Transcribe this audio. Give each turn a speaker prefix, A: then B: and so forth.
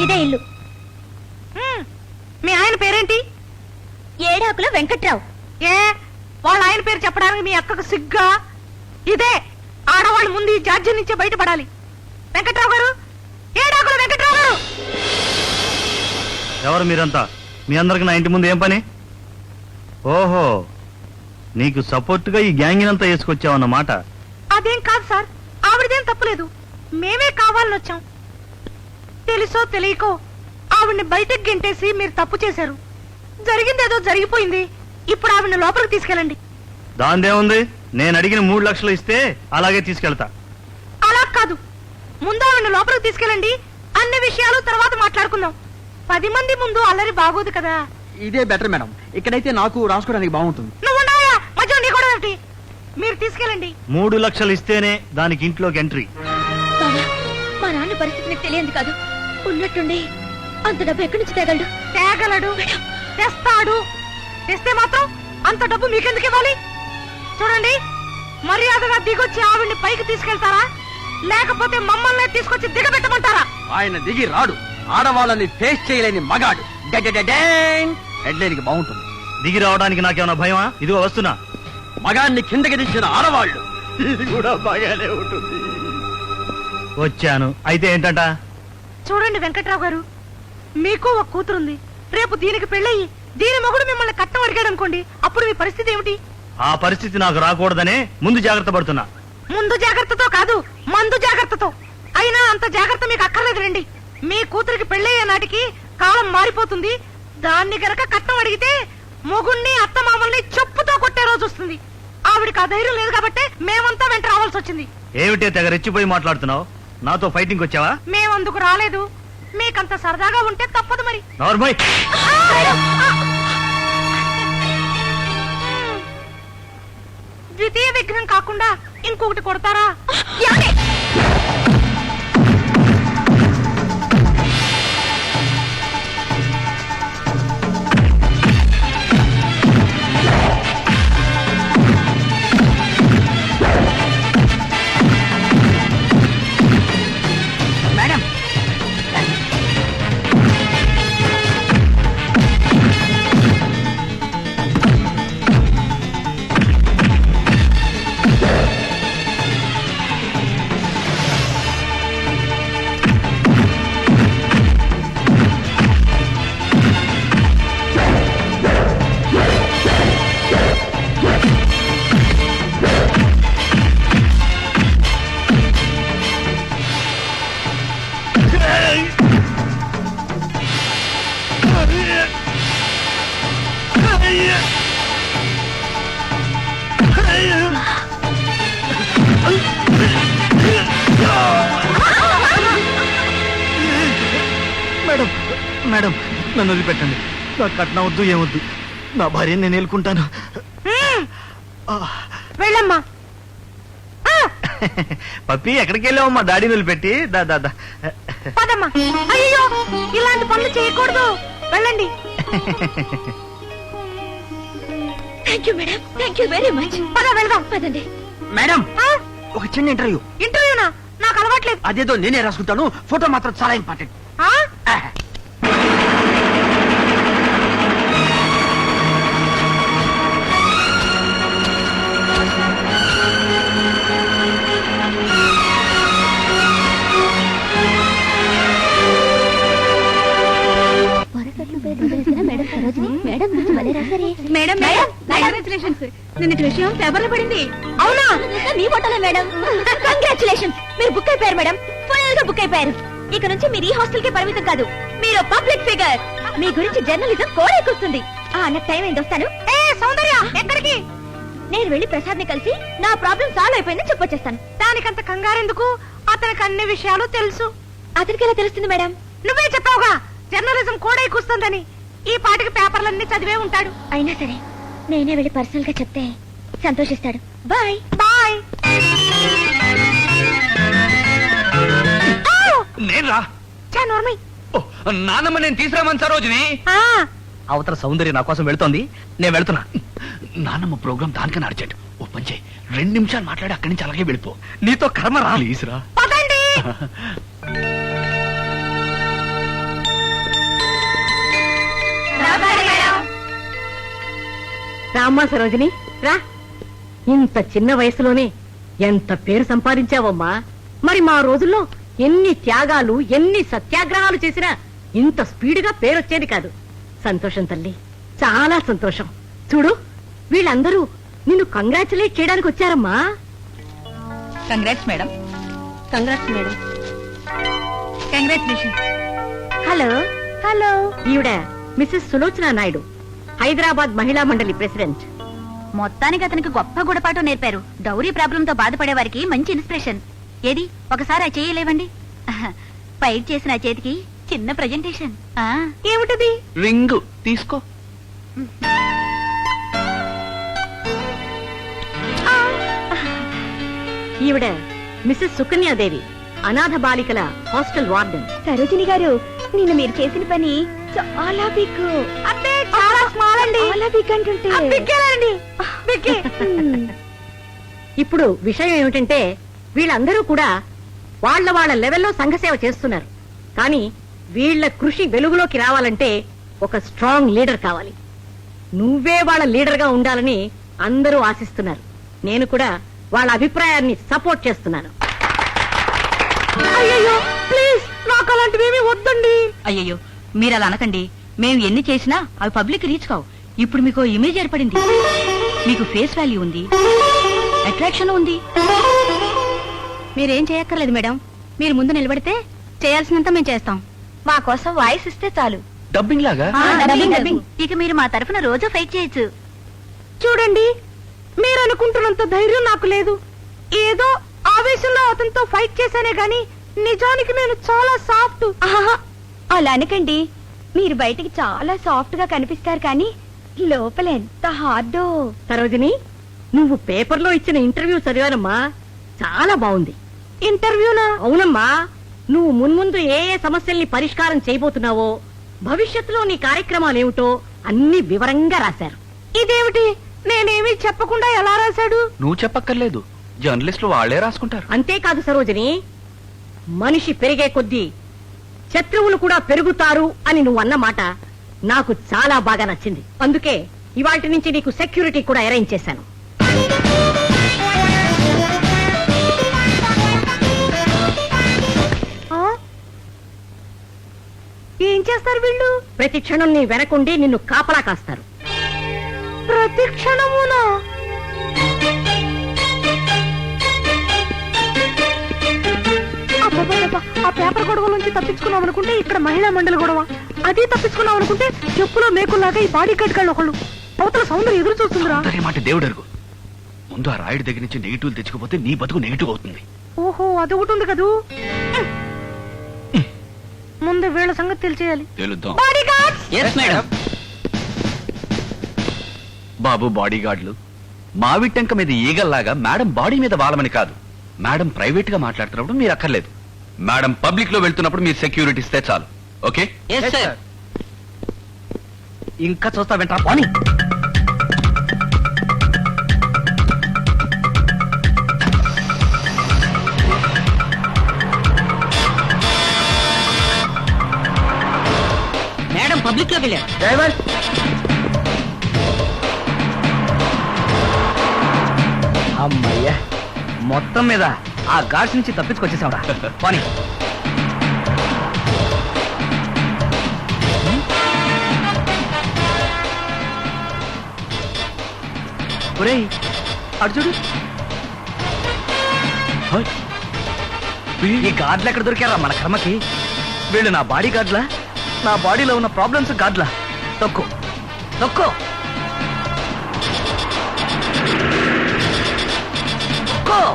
A: ఇదే ఇల్లు.
B: మీ ఆయన పేరేంటి?
A: ఏడాకుల వెంకట్రావు.
B: ఏ వాళ్ళ ఆయన పేరు చెప్పడానికి మీ అక్కకు సిగ్గా? ఇదే ఆడవాళ్ళు ముందు ఈ జాడ్యం నుంచే బయటపడాలి. వెంకట్రావు గారు, ఏడాకుల వెంకట్రావు గారు.
C: ఎవరు మీరంతా? మీ అందరికి నా ఇంటి ముందు ఏం పని? ఓహో, నీకు సపోర్ట్ గా ఈ గ్యాంగ్ అంతా వేసుకొచ్చావన్నమాట.
B: అదేం కాదు సార్, ఆవిడదేం తప్పులేదు. మేమే కావాలని వచ్చాం. తెలుసో తెలియకో ఆవిడ్ని బయటకు గెంటేసి మీరు తప్పు చేశారు. జరిగిందేదో జరిగిపోయింది. ఇప్పుడు ఆవిడ్ని లోపలికి తీసుకెళ్ళండి.
C: దాందేముంది? నేను అడిగిన 3 లక్షలు ఇస్తే అలాగే తీసుకెళ్తా.
B: అలా కాదు, ముందు ఆవిడ్ని లోపలికి తీసుకెళ్ళండి. అన్ని విషయాలు తర్వాత మాట్లాడుకుందాం. 10 మంది ముందు అల్లరి బాగోదు కదా.
D: ఇదే బెటర్ మేడం. ఇక్కడైతే నాకు రాసుకోవడానికి బాగుంటుంది.
B: నువ్వు ఉన్నావా? మధ్య నీ కూడా ఏమిటి? మీరు తీసుకెళ్ళండి.
C: 3 లక్షలు ఇస్తేనే దానికి ఇంట్లోకి ఎంట్రీ.
A: బావా, మా నాన్న పరిస్థితి నీకు తెలియదు కాదు. ఉన్నట్టుండి అంత డబ్బు ఎక్కడి నుంచి తేగలడు?
B: తేగలడు, తెస్తాడు. తెస్తే మాత్రం అంత డబ్బు మీకెందుకు ఇవ్వాలి? చూడండి, మర్యాదగా దిగొచ్చి ఆవిడ్ని పైకి తీసుకెళ్తారా, లేకపోతే మమ్మల్ని తీసుకొచ్చి దిగబెట్టమంటారా?
D: ఆయన దిగి రాడు. ఆడవాళ్ళని ఫేస్ చేయలేని మగాడు. హెడ్లైన్కి బాగుంటుంది.
C: దిగి రావడానికి నాకేమైనా భయమా? ఇదిగో వస్తున్నా.
D: మగాన్ని కిందకి దించిన ఆడవాళ్ళు. ఇది కూడా బాగానే ఉంటుంది.
C: వచ్చాను. అయితే ఏంటంట?
B: చూడండి వెంకట్రావు గారు, మీకు ఒక కూతురుంది. రేపు దీనికి పెళ్ళయి దీని మొగుడు మిమ్మల్ని కట్నం అడిగాడు అనుకోండి, అప్పుడు మీ పరిస్థితి ఏమిటి?
C: ఆ పరిస్థితి నాకు రాకూడదనే ముందు జాగ్రత్త పడుతున్నా.
B: ముందు జాగ్రత్తతో కాదు, మందు జాగ్రత్తతో. అయినా అంత జాగ్రత్త మీకు అక్కర్లేదు రండి. మీ కూతురికి పెళ్ళయ్యే నాటికి కాలం మారిపోతుంది. దాన్ని గనక కట్నం అడిగితే మొగుణ్ణి అత్తమామల్ని చెప్పుతో కొట్టే రోజు వస్తుంది. ఆవిడికి ఆ ధైర్యం లేదు కాబట్టి మేమంతా వెంట రావాల్సి వచ్చింది.
C: ఏమిటే తెగ రెచ్చిపోయి మాట్లాడుతున్నావు? నాతో ఫైటింగ్ వచ్చావా?
B: మేమందుకు రాలేదు. మీకంత సరదాగా ఉంటే తప్పదు మరి.
C: నార్మల్.
B: ద్వితీయ విఘ్నం కాకుండా ఇంకొకటి కొడతారా?
D: మేడం,
C: మేడం, మేడం, నన్ను వదిలిపెట్టండి. నా కట్నం వద్దు, ఏమొద్దు. నా భార్యని నేను ఏలుకుంటాను.
B: వెళ్ళమ్మా.
C: పప్పి, ఎక్కడికి వెళ్ళావమ్మా? డాడీని వదిలిపెట్టి. దా.
B: పదమ్మా. అయ్యో, ఇలాంటి పనులు చేయకూడదు. వెళ్ళండి.
A: Thank you madam, thank you very much.
B: పద వెళ్దాం.
A: పదండి.
D: మేడం, ఒక చిన్న ఇంటర్వ్యూ.
B: ఇంటర్వ్యూనా? నాకు అలవాట్లేదు.
D: అదేదో నేనే రాసుకుంటాను. ఫోటో మాత్రం చాలా ఇంపార్టెంట్.
A: Madam, congratulations. నిన్నటి విషయం పేపర్లో పడింది. అవునా? మీ ఫోటోలే మేడం. కంగ్రాచులేషన్స్, మీరు బుక్ అయిపోయారు మేడం. ఫైనల్ గా బుక్ అయిపోయారు. ఇక నుంచి మీరు ఈ హాస్టల్ కి పరిమితం కాదు. మీరు పబ్లిక్ ఫిగర్. మీ గురించి జర్నలిజం కూడా ఎక్కుస్తుంది. నాకు టైం అయింది, వస్తాను.
B: ఏ సౌందర్య, ఎక్కడికి?
A: నేను వెళ్ళి ప్రసాద్ ని కలిసి నా ప్రాబ్లం సాల్వ్ అయిపోయిందని చెప్పొచ్చేస్తాను.
B: దానికంత కంగారెందుకు? అతనికి అన్ని విషయాలు తెలుసు.
A: అతనికి ఎలా తెలుస్తుంది మేడం?
B: నువ్వే చెప్పావుగా జర్నలిజం కూడా ఎక్కుస్తుందని. ఈ పాటికి పేపర్లన్నీ చదివే ఉంటాడు.
A: అయినా సరే నేనే వెళ్ళి పర్సనల్ గా చెప్తే సంతోషిస్తాడు. Bye
B: bye.
C: నేను రా.
D: నాన్నమ్మ నేను తీసుకురామని సరోజిని. అవతల సౌందర్య నా కోసం వెళ్తోంది, నేను వెళ్తున్నా. నాన్నమ్మ ప్రోగ్రామ్ దానికన్నా అర్జెంట్. ఓ పని చేయి, 2 నిమిషాలు మాట్లాడి అక్కడి నుంచి అలాగే వెళ్ళిపో. నీతో కర్మ రా. ప్లీజ్ రా.
B: పదండి. రామ్మా సరోజిని రా. ఇంత చిన్న వయసులోనే ఎంత పేరు సంపాదించావమ్మా. మరి మా రోజుల్లో ఎన్ని త్యాగాలు ఎన్ని సత్యాగ్రహాలు చేసినా ఇంత స్పీడ్గా పేరొచ్చేది కాదు. సంతోషం తల్లి, చాలా సంతోషం. చూడు, వీళ్ళందరూ నిన్ను కంగ్రాచులేట్ చేయడానికి వచ్చారమ్మా.
A: Congrats madam.
B: Congrats madam.
A: Congratulation.
B: Hello hello. ఈవిడ మిసెస్ సులోచన నాయుడు, హైదరాబాద్ మహిళా మండలి ప్రెసిడెంట్.
A: మొత్తానికి అతనికి గొప్ప గుణపాఠం నేర్పారు. డౌరీ ప్రాబ్లం తో బాధపడే వారికి మంచి ఇన్స్పిరేషన్. ఏది ఒకసారి ఆ చేయలేవండి. ఫైట్ చేసిన ఆ చేతికి చిన్న ప్రెజెంటేషన్.
B: ఏమిటది?
D: రింగ్ తీసుకో.
B: ఈవిడ మిసెస్ సుకన్యాదేవి, అనాథ బాలికల హాస్టల్ వార్డెన్.
A: సరోజిని గారు, నిన్న మీరు చేసిన పని చాలా బిగ్.
B: చాలా స్మాల్ అండి.
A: చాలా బిగ్ అంటుంటే
B: ఇప్పుడు విషయం ఏమిటంటే వీళ్ళందరూ కూడా వాళ్ళ వాళ్ళ లెవెల్లో సంఘసేవ చేస్తున్నారు. కానీ వీళ్ళ కృషి వెలుగులోకి రావాలంటే ఒక స్ట్రాంగ్ లీడర్ కావాలి. నువ్వే వాళ్ళ లీడర్ గా ఉండాలని అందరూ ఆశిస్తున్నారు. నేను కూడా వాళ్ళ అభిప్రాయాన్ని సపోర్ట్ చేస్తున్నాను. అయ్యయ్యో, ప్లీజ్ నాకు అలాంటివేమీ వద్దండి.
A: అయ్యయ్యో, మీరు అలా అనకండి. మేము ఎన్ని చేసినా అవి పబ్లిక్ రీచ్ కావు. ఇప్పుడు మీకు ఇమేజ్ ఏర్పడింది, మీకు ఫేస్ వాల్యూ ఉంది, అట్రాక్షన్ ఉంది. మీరేం చేయక్కర్లేదు మేడం. మీరు ముందు నిలబడితే చేయాల్సినంత మేము చేస్తాం. మా కోసం వాయిస్ ఇస్తే చాలు.
D: డబ్బింగ్ లాగా?
A: డబ్బింగ్. ఇక మీరు మా తరఫున రోజు ఫైట్ చేయొచ్చు.
B: చూడండి, మీరు అనుకుంటున్నంత ధైర్యం నాకు లేదు. ఏదో ఆవేశంలో అతనితో ఫైట్ చేశానే గాని నిజానికి నేను చాలా సాఫ్ట్.
A: అలా అనకండి. మీరు బయటికి చాలా సాఫ్ట్ గా కనిపిస్తారు, కానీ లోపల ఎంత హార్డో.
B: సరోజిని, నువ్వు పేపర్లో ఇచ్చిన ఇంటర్వ్యూ చదివానమ్మా, చాలా బాగుంది. ఇంటర్వ్యూనా? అవునమ్మా. నువ్వు మున్ముందు ఏ ఏ సమస్యల్ని పరిష్కారం చేయబోతున్నావో, భవిష్యత్తులో నీ కార్యక్రమాలేమిటో అన్ని వివరంగా రాశారు. ఇదేమిటి, నేనేమీ చెప్పకుండా ఎలా రాశాడు?
D: నువ్వు చెప్పక్కర్లేదు, జర్నలిస్టులు వాళ్లే రాసుకుంటారు.
B: అంతేకాదు సరోజిని, మనిషి పెరిగే కొద్దీ శత్రువులు కూడా పెరుగుతారు అని నువ్వు అన్నమాట నాకు చాలా బాగా నచ్చింది. అందుకే ఇవాల్టి నుంచి నీకు సెక్యూరిటీ కూడా అరేంజ్ చేశాను. ఏం చేస్తారు వీళ్ళు? ప్రతి క్షణం నీ వెనకుండి నిన్ను కాపలా కాస్తారు. ప్రతి క్షణమునా? ఆ పేపర్ గొడవ నుంచి తప్పించుకున్నాం అనుకుంటే ఇక్కడ మహిళా మండలి గొడవ, అది తప్పించుకున్నాం అనుకుంటే చెప్పులో మేకుల్లాగా ఈ బాడీ గార్డ్ గాళ్ళు ఒకళ్ళు. అవతల సౌందర్యం ఎదురు చూస్తుందిరా.
D: మాట దేవుడు అరుగు. ముందు ఆ రాయుడి దగ్గర నుంచి నెగిటివ్ తెచ్చుకోపోతే నీ బతుకు నెగిటివ్ అవుతుంది.
B: ఓహో, అది ఒకటి ఉంది కదూ. ముందు వీళ్ళ సంగతి తెలిసేయాలి.
D: తెలుద్దాం.
E: Yes, madam.
D: బాబు బాడీ గార్డులు, మావి టెంక మీద ఈగల్లాగా మేడం బాడీ మీద వాలమని కాదు. మేడం ప్రైవేట్ గా మాట్లాడుతున్నప్పుడు మీరు అక్కర్లేదు. మేడం పబ్లిక్ లో వెళ్తున్నప్పుడు మీరు సెక్యూరిటీ ఇస్తే చాలు. ఓకే?
E: Yes, sir.
D: ఇంకా చూస్తా వెంట పోనీ.
E: మేడం పబ్లిక్ లోకి వెళ్ళారు.
C: డ్రైవర్,
E: అమ్మయ్యా, మొత్తం మీద ఆ గాడ్స్ నుంచి తప్పించుకొచ్చేసావురా. పోనీ.
D: ఒరేయ్, అటు చూడు.
E: ఈ గాడ్లు ఎక్కడ దొరికారా మన కర్మకి? వీళ్ళు నా బాడీ గార్డ్లా? నా బాడీలో ఉన్న ప్రాబ్లమ్స్ గాడ్లా? తొక్కు తొక్కు తొక్కు.